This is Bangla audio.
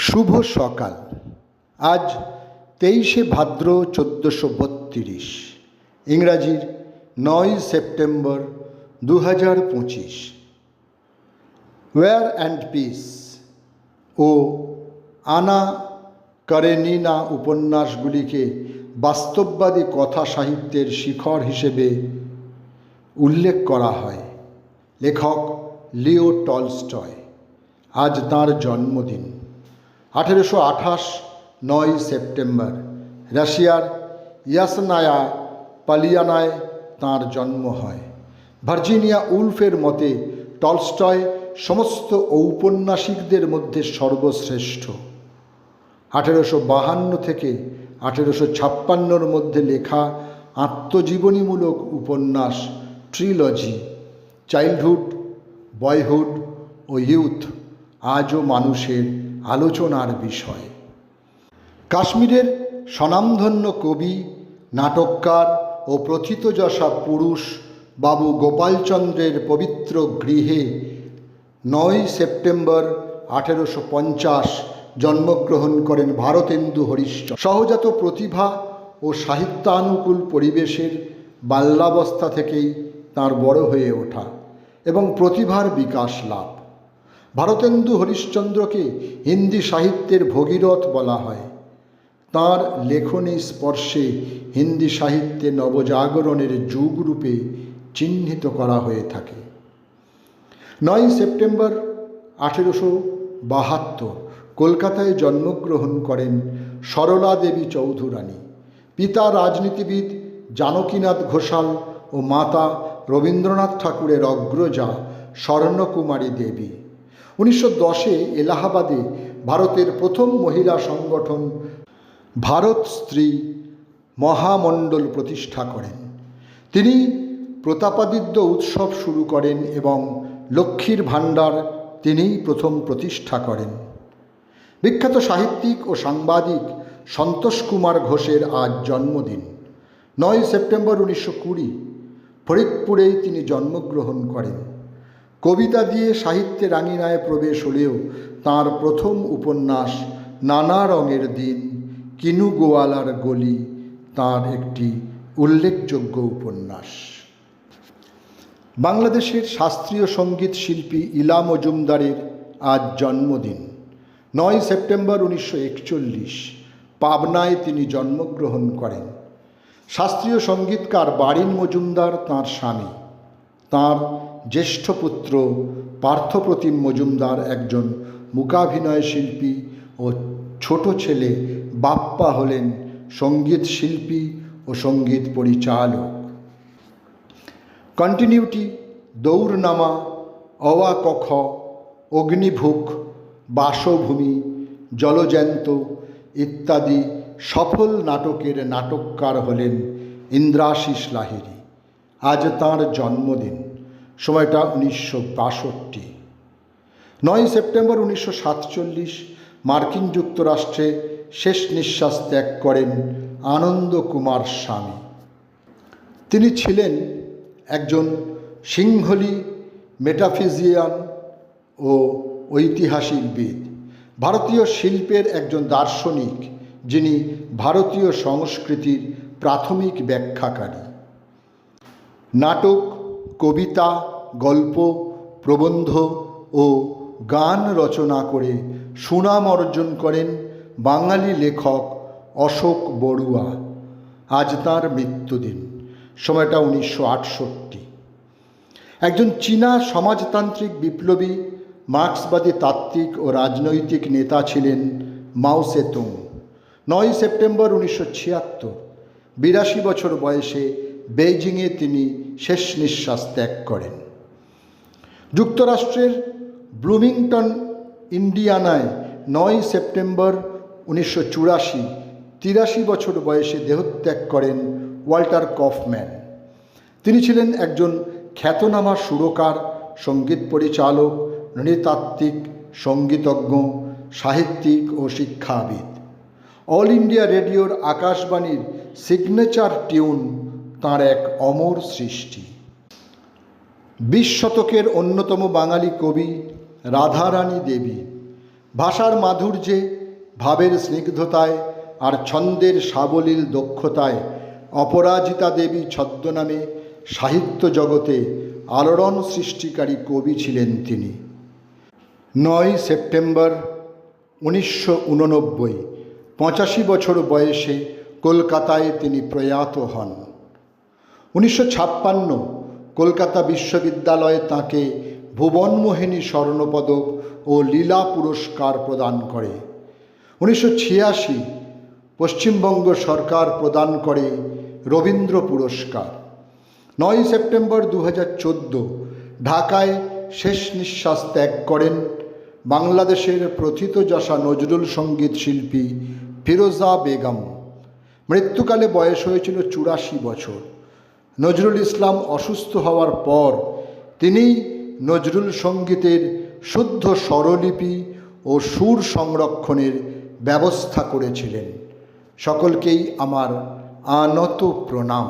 শুভ সকাল। আজ 23শে ভাদ্র 1432, ইংরাজির 9 সেপ্টেম্বর 2025। ওয়ার অ্যান্ড পিস ও আনা কারেনিনা উপন্যাসগুলিকে বাস্তববাদী কথা সাহিত্যের শিখর হিসেবে উল্লেখ করা হয়। লেখক লিও টলস্টয়। আজ তাঁর জন্মদিন। 1828 9 সেপ্টেম্বর রাশিয়ার ইয়াসনায়া পালিয়ানায় তাঁর জন্ম হয়। ভার্জিনিয়া উলফের মতে টলস্টয় সমস্ত ঔপন্যাসিকদের মধ্যে সর্বশ্রেষ্ঠ। 1852 থেকে 1856 মধ্যে লেখা আত্মজীবনীমূলক উপন্যাস ট্রিলজি চাইল্ডহুড, বয়হুড ও ইয়ুথ আজও মানুষের আলোচনার বিষয়। কাশ্মীরের স্বনামধন্য কবি, নাটককার ও প্রথিতযশা পুরুষ বাবু গোপালচন্দ্রের পবিত্র গৃহে 9 সেপ্টেম্বর 1850 জন্মগ্রহণ করেন ভারতেন্দু হরিশ্চন্দ্র। সহজাত প্রতিভা ও সাহিত্যানুকূল পরিবেশের বাল্যাবস্থা থেকেই তাঁর বড় হয়ে ওঠা এবং প্রতিভার বিকাশ লাভ। ভারতেন্দু হরিশ্চন্দ্রকে হিন্দি সাহিত্যের ভগীরথ বলা হয়। তাঁর লেখনী স্পর্শে হিন্দি সাহিত্যে নবজাগরণের যুগরূপে চিহ্নিত করা হয়ে থাকে। 9 সেপ্টেম্বর 1872 কলকাতায় জন্মগ্রহণ করেন সরলা দেবী চৌধুরানী। পিতা রাজনীতিবিদ জানকীনাথ ঘোষাল ও মাতা রবীন্দ্রনাথ ঠাকুরের অগ্রজা স্বর্ণকুমারী দেবী। 1910 এলাহাবাদে ভারতের প্রথম মহিলা সংগঠন ভারত স্ত্রী মহামণ্ডল প্রতিষ্ঠা করেন। তিনি প্রতাপাদিত্য উৎসব শুরু করেন এবং লক্ষ্মীর ভাণ্ডার তিনিই প্রথম প্রতিষ্ঠা করেন। বিখ্যাত সাহিত্যিক ও সাংবাদিক সন্তোষ কুমার ঘোষের আজ জন্মদিন। 9 সেপ্টেম্বর 1920 ফরিদপুরেই তিনি জন্মগ্রহণ করেন। কবিতা দিয়ে সাহিত্যের আঙিনায় প্রবেশ হলেও তাঁর প্রথম উপন্যাস নানা রঙের দিন, কিনু গোয়ালার গলি তাঁর একটি উল্লেখযোগ্য উপন্যাস। বাংলাদেশের শাস্ত্রীয় সঙ্গীত শিল্পী ইলা মজুমদারের আজ জন্মদিন। 9 সেপ্টেম্বর 1941 পাবনায় তিনি জন্মগ্রহণ করেন। শাস্ত্রীয় সঙ্গীতকার বারিন মজুমদার তাঁর স্বামী। তাঁর জ্যেষ্ঠ পুত্র পার্থপ্রতিম মজুমদার একজন মূকাভিনয় শিল্পী ও ছোট ছেলে বাপ্পা হলেন সঙ্গীত শিল্পী ও সঙ্গীত পরিচালক। কন্টিনিউটি, দৌড়নামা, অওয়া কখ, অগ্নিভুক, বাসভূমি, জলজ্যান্ত ইত্যাদি সফল নাটকের নাটককার হলেন ইন্দ্রাশিস লাহিড়ী। আজ তাঁর জন্মদিন। সময়টা 1962। 9 সেপ্টেম্বর 1947 মার্কিন যুক্তরাষ্ট্রে শেষ নিঃশ্বাস ত্যাগ করেন আনন্দ কুমার স্বামী। তিনি ছিলেন একজন সিংহলী মেটাফিজিয়ান ও ঐতিহাসিকবিদ, ভারতীয় শিল্পের একজন দার্শনিক, যিনি ভারতীয় সংস্কৃতির প্রাথমিক ব্যাখ্যাকারী। নাটক, কবিতা, গল্প, প্রবন্ধ ও গান রচনা করে সুনাম অর্জন করেন বাঙালি লেখক অশোক বড়ুয়া। আজ তাঁর মৃত্যুদিন। সময়টা 1968। একজন চীনা সমাজতান্ত্রিক বিপ্লবী, মার্ক্সবাদী তাত্ত্বিক ও রাজনৈতিক নেতা ছিলেন মাও সেতুং। 9 সেপ্টেম্বর 1976 82 বছর বয়সে বেইজিংয়ে তিনি শেষ নিঃশ্বাস ত্যাগ করেন। যুক্তরাষ্ট্রের ব্লুমিংটন, ইন্ডিয়ানায় 9 সেপ্টেম্বর 1984 83 বছর বয়সে দেহত্যাগ করেন ওয়াল্টার কফম্যান। তিনি ছিলেন একজন খ্যাতনামা সুরকার, সঙ্গীত পরিচালক, নৃতাত্ত্বিক, সঙ্গীতজ্ঞ, সাহিত্যিক ও শিক্ষাবিদ। অল ইন্ডিয়া রেডিওর আকাশবাণীর সিগনেচার টিউন তাঁর এক অমর সৃষ্টি। 20 শতকের অন্যতম বাঙালি কবি রাধারানী দেবী ভাষার মাধুর্যে ভাবের স্নিগ্ধতায় আর ছন্দের সাবলীল দক্ষতায় অপরাজিতা দেবী ছদ্মনামে সাহিত্য জগতে আলোড়ন সৃষ্টিকারী কবি ছিলেন তিনি। 9 সেপ্টেম্বর 1989, 85 বছর বয়সে কলকাতায় তিনি প্রয়াত হন। 1956 কলকাতা বিশ্ববিদ্যালয় তাঁকে ভুবনমোহিনী স্বর্ণপদক ও লীলা পুরস্কার প্রদান করে। 1986 পশ্চিমবঙ্গ সরকার প্রদান করে রবীন্দ্র পুরস্কার। 9 সেপ্টেম্বর 2014 ঢাকায় শেষ নিঃশ্বাস ত্যাগ করেন বাংলাদেশের প্রথিতযশা নজরুল সঙ্গীত শিল্পী ফিরোজা বেগম। মৃত্যুকালে বয়স হয়েছিল 84 বছর। নজরুল ইসলাম অসুস্থ হওয়ার পর তিনি নজরুল সঙ্গীতের শুদ্ধ স্বরলিপি ও সুর সংরক্ষণের ব্যবস্থা করেছিলেন। সকলকেই আমার আনত প্রণাম।